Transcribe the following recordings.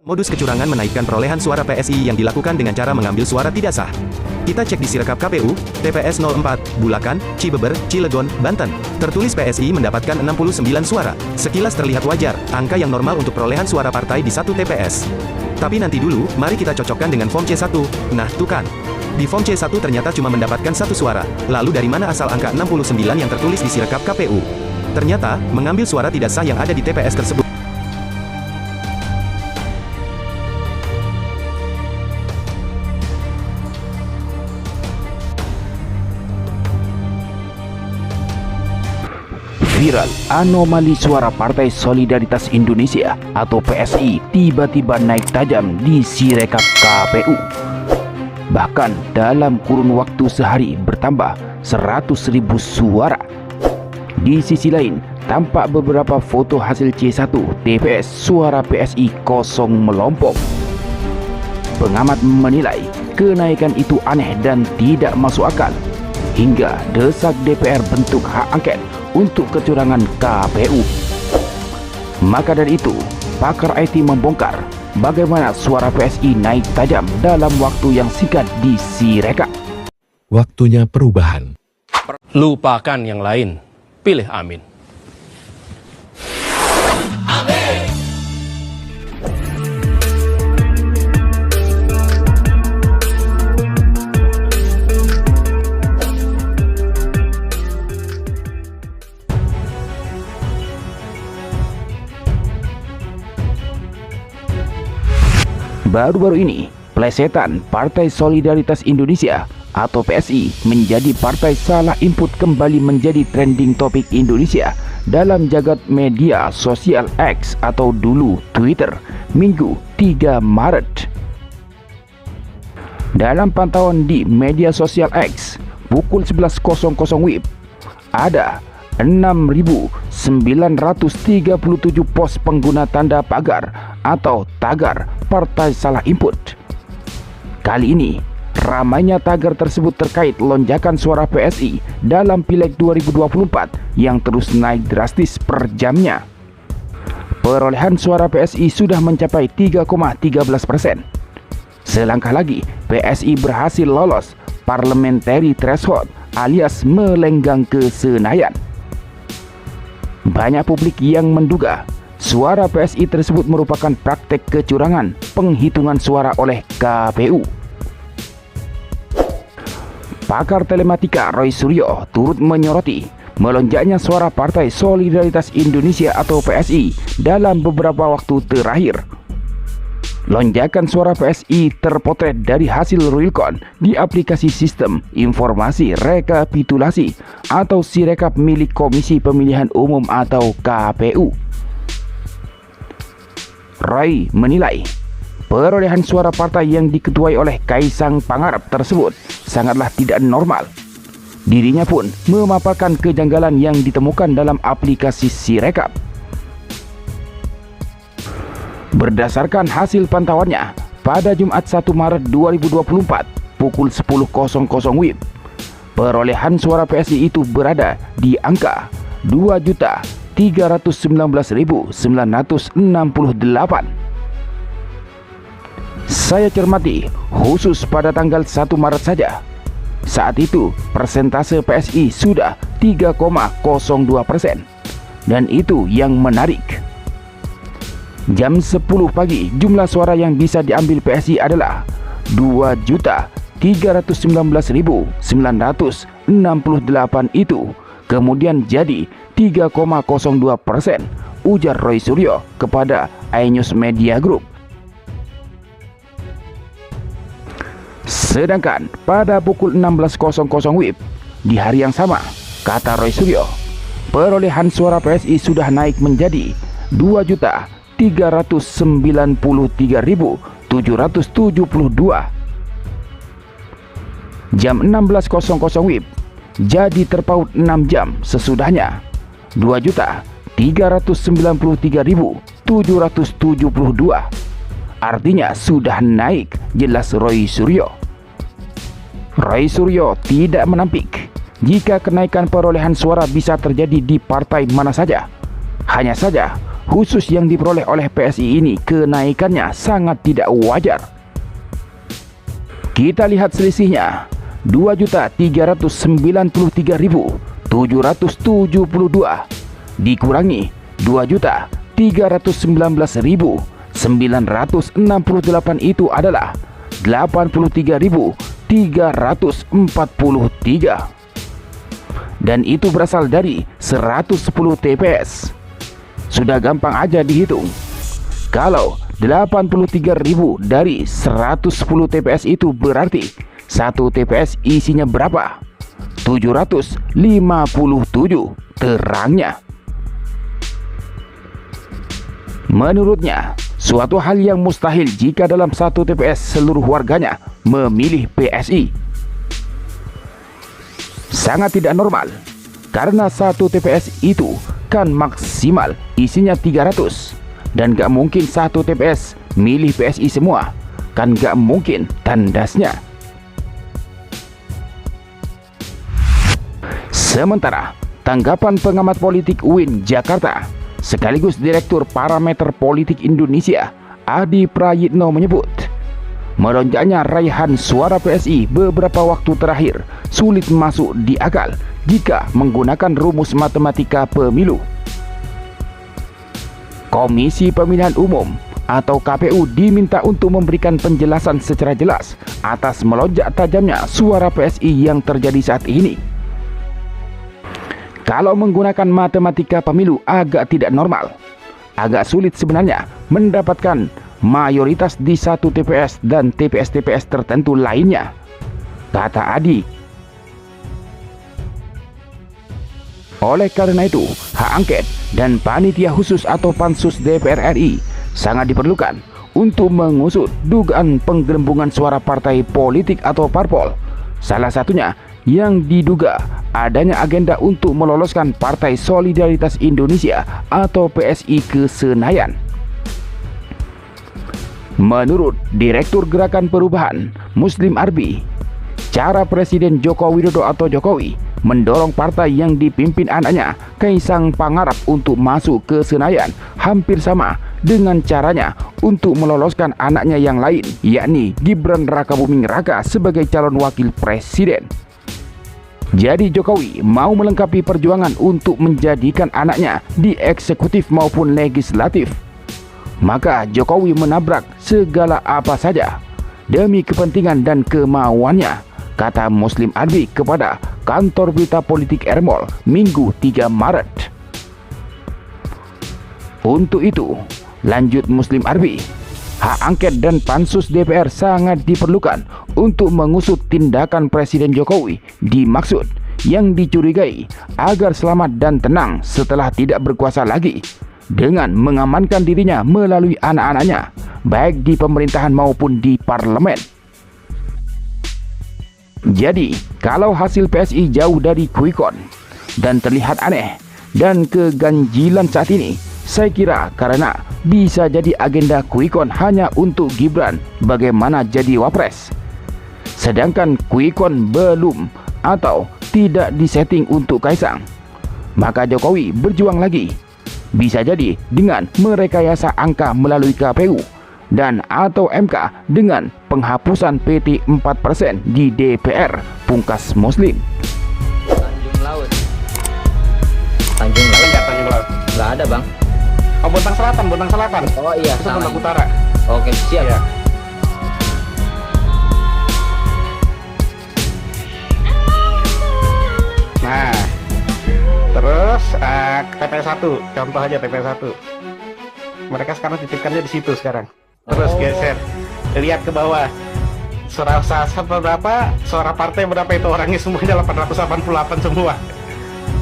Modus kecurangan menaikkan perolehan suara PSI yang dilakukan dengan cara mengambil suara tidak sah. Kita cek di Sirekap KPU, TPS 04, Bulakan, Cibeber, Cilegon, Banten. Tertulis PSI mendapatkan 69 suara. Sekilas terlihat wajar, angka yang normal untuk perolehan suara partai di satu TPS. Tapi nanti dulu, mari kita cocokkan dengan form C1. Nah, tuh kan. Di form C1 ternyata cuma mendapatkan satu suara. Lalu dari mana asal angka 69 yang tertulis di Sirekap KPU? Ternyata, mengambil suara tidak sah yang ada di TPS tersebut. Viral, anomali suara Partai Solidaritas Indonesia atau PSI tiba-tiba naik tajam di Sirekap KPU. Bahkan dalam kurun waktu sehari bertambah 100.000 suara. Di sisi lain, tampak beberapa foto hasil C1 TPS suara PSI kosong melompong. Pengamat menilai kenaikan itu aneh dan tidak masuk akal, hingga desak DPR bentuk hak angket untuk kecurangan KPU. Maka dari itu, pakar IT membongkar bagaimana suara PSI naik tajam dalam waktu yang singkat di Sirekap. Waktunya perubahan. Lupakan yang lain, pilih Amin. Baru-baru ini, plesetan Partai Solidaritas Indonesia atau PSI menjadi partai salah input kembali menjadi trending topik Indonesia dalam jagat media sosial X atau dulu Twitter, Minggu 3 Maret. Dalam pantauan di media sosial X, pukul 11.00 WIB, ada 6.937 pos pengguna tanda pagar atau tagar partai salah input. Kali ini, ramainya tagar tersebut terkait lonjakan suara PSI dalam Pileg 2024 yang terus naik drastis per jamnya. Perolehan suara PSI sudah mencapai 3,13%. Selangkah lagi, PSI berhasil lolos parliamentary threshold alias melenggang ke Senayan. Banyak publik yang menduga suara PSI tersebut merupakan praktek kecurangan penghitungan suara oleh KPU. Pakar telematika Roy Suryo turut menyoroti melonjaknya suara Partai Solidaritas Indonesia atau PSI dalam beberapa waktu terakhir. Lonjakan suara PSI terpotret dari hasil realcon di aplikasi Sistem Informasi Rekapitulasi atau Sirekap milik Komisi Pemilihan Umum atau KPU. Roy menilai perolehan suara partai yang diketuai oleh Kaisang Pangarep tersebut sangatlah tidak normal. Dirinya pun memaparkan kejanggalan yang ditemukan dalam aplikasi Sirekap. Berdasarkan hasil pantauannya, pada Jumat 1 Maret 2024 pukul 10.00 WIB, perolehan suara PSI itu berada di angka 2.319.968. Saya cermati khusus pada tanggal 1 Maret saja. Saat itu persentase PSI sudah 3,02%. Dan itu yang menarik. Jam 10 pagi jumlah suara yang bisa diambil PSI adalah 2.319.968 itu kemudian jadi 3,02%, ujar Roy Suryo kepada iNews Media Group. Sedangkan pada pukul 16.00 WIB di hari yang sama, kata Roy Suryo, perolehan suara PSI sudah naik menjadi 2.393.772. Jam 16.00 WIB jadi terpaut 6 jam sesudahnya 2.393.772. Artinya sudah naik, jelas Roy Suryo. Roy Suryo tidak menampik jika kenaikan perolehan suara bisa terjadi di partai mana saja. Hanya saja khusus yang diperoleh oleh PSI ini kenaikannya sangat tidak wajar. Kita lihat selisihnya, 2.393.772 dikurangi 2.319.968 itu adalah 83.343, dan itu berasal dari 110 TPS. Sudah gampang aja dihitung. Kalau 83.000 dari 110 TPS itu berarti satu TPS isinya berapa? 757 terangnya. Menurutnya, suatu hal yang mustahil jika dalam satu TPS seluruh warganya memilih PSI. Sangat tidak normal, karena satu TPS itu kan maksimal isinya 300, dan gak mungkin satu TPS milih PSI semua, kan gak mungkin tandasnya. Sementara, tanggapan pengamat politik UIN Jakarta sekaligus Direktur Parameter Politik Indonesia, Adi Prayitno menyebut, melonjaknya raihan suara PSI beberapa waktu terakhir sulit masuk di akal jika menggunakan rumus matematika pemilu. Komisi Pemilihan Umum atau KPU diminta untuk memberikan penjelasan secara jelas atas melonjak tajamnya suara PSI yang terjadi saat ini. Kalau menggunakan matematika pemilu agak tidak normal, agak sulit sebenarnya mendapatkan mayoritas di satu TPS dan TPS-TPS tertentu lainnya, kata Adi. Oleh karena itu, hak angket dan panitia khusus atau pansus DPR RI sangat diperlukan untuk mengusut dugaan penggelembungan suara partai politik atau parpol. Salah satunya yang diduga adanya agenda untuk meloloskan Partai Solidaritas Indonesia atau PSI ke Senayan. Menurut Direktur Gerakan Perubahan Muslim Arbi, cara Presiden Joko Widodo atau Jokowi mendorong partai yang dipimpin anaknya Kaisang Pangarap untuk masuk ke Senayan hampir sama dengan caranya untuk meloloskan anaknya yang lain, yakni Gibran Rakabuming Raka sebagai calon wakil presiden. Jadi Jokowi mau melengkapi perjuangan untuk menjadikan anaknya di eksekutif maupun legislatif. Maka Jokowi menabrak segala apa saja demi kepentingan dan kemauannya, kata Muslim Arbi kepada kantor berita politik Ermol Minggu 3 Maret. Untuk itu, lanjut Muslim Arbi, hak angket dan pansus DPR sangat diperlukan untuk mengusut tindakan Presiden Jokowi dimaksud yang dicurigai agar selamat dan tenang setelah tidak berkuasa lagi, dengan mengamankan dirinya melalui anak-anaknya baik di pemerintahan maupun di parlemen. Jadi, kalau hasil PSI jauh dari quick count dan terlihat aneh dan keganjilan saat ini, saya kira karena bisa jadi agenda quick count hanya untuk Gibran bagaimana jadi wapres, sedangkan quick count belum atau tidak disetting untuk Kaisang. Maka Jokowi berjuang lagi, bisa jadi dengan merekayasa angka melalui KPU dan atau MK dengan penghapusan PT 4% di DPR, pungkas Muslim. Tanjung Laut. Tanjung Laut. Enggak, Tanjung Laut. Nggak ada, Bang. Oh, Bontang Selatan, Bontang Selatan. Oh iya, Itu sama Bontang ini. Utara. Oke, siap. Iya. Nah, terus TPS 1, contoh aja TPS 1. Mereka sekarang titipkannya di situ sekarang. Terus geser, lihat ke bawah. Suara berapa? Suara partai berapa itu orangnya semuanya 888 semua.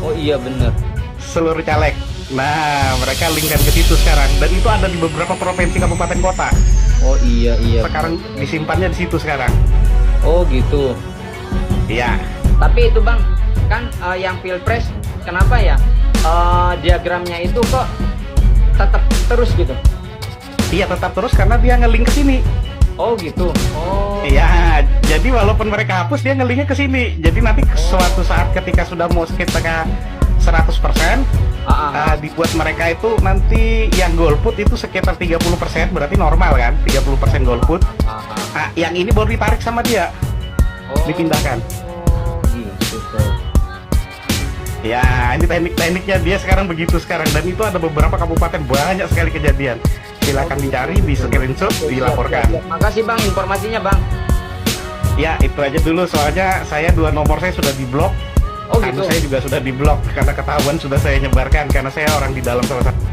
Oh iya bener. Seluruh caleg. Nah, mereka linkkan ke situ sekarang, dan itu ada di beberapa provinsi kabupaten kota. Oh iya. Sekarang disimpannya di situ sekarang. Oh gitu. Iya. Tapi itu Bang, kan yang pilpres kenapa ya diagramnya itu kok tetap terus gitu? Iya, tetap terus karena dia ngelink ke sini. Oh gitu. Oh. Iya, jadi walaupun mereka hapus dia ngelinknya ke sini. Jadi nanti suatu saat ketika sudah mau sekitar 100%, Dibuat mereka itu nanti yang golput itu sekitar 30%, berarti normal kan, 30% golput. Yang ini baru ditarik sama dia, dipindahkan. Gitu tuh. Ya, ini teknik-tekniknya dia sekarang begitu sekarang, dan itu ada beberapa kabupaten banyak sekali kejadian. Silakan dicari, di screenshot, dilaporkan. Makasih Bang informasinya Bang. Ya, itu aja dulu, soalnya saya 2 nomor saya sudah diblok. Oh gitu. Saya juga sudah diblok karena ketahuan sudah saya nyebarkan, karena saya orang di dalam salah satu